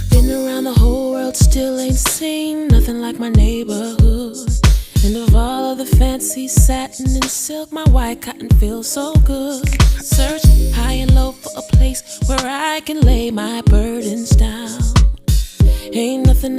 Been around the whole world, still ain't seen nothing like my neighborhood. And of all of the fancy satin and silk, my white cotton feels so good. Search high and low for a place where I can lay my burdens down. Ain't nothing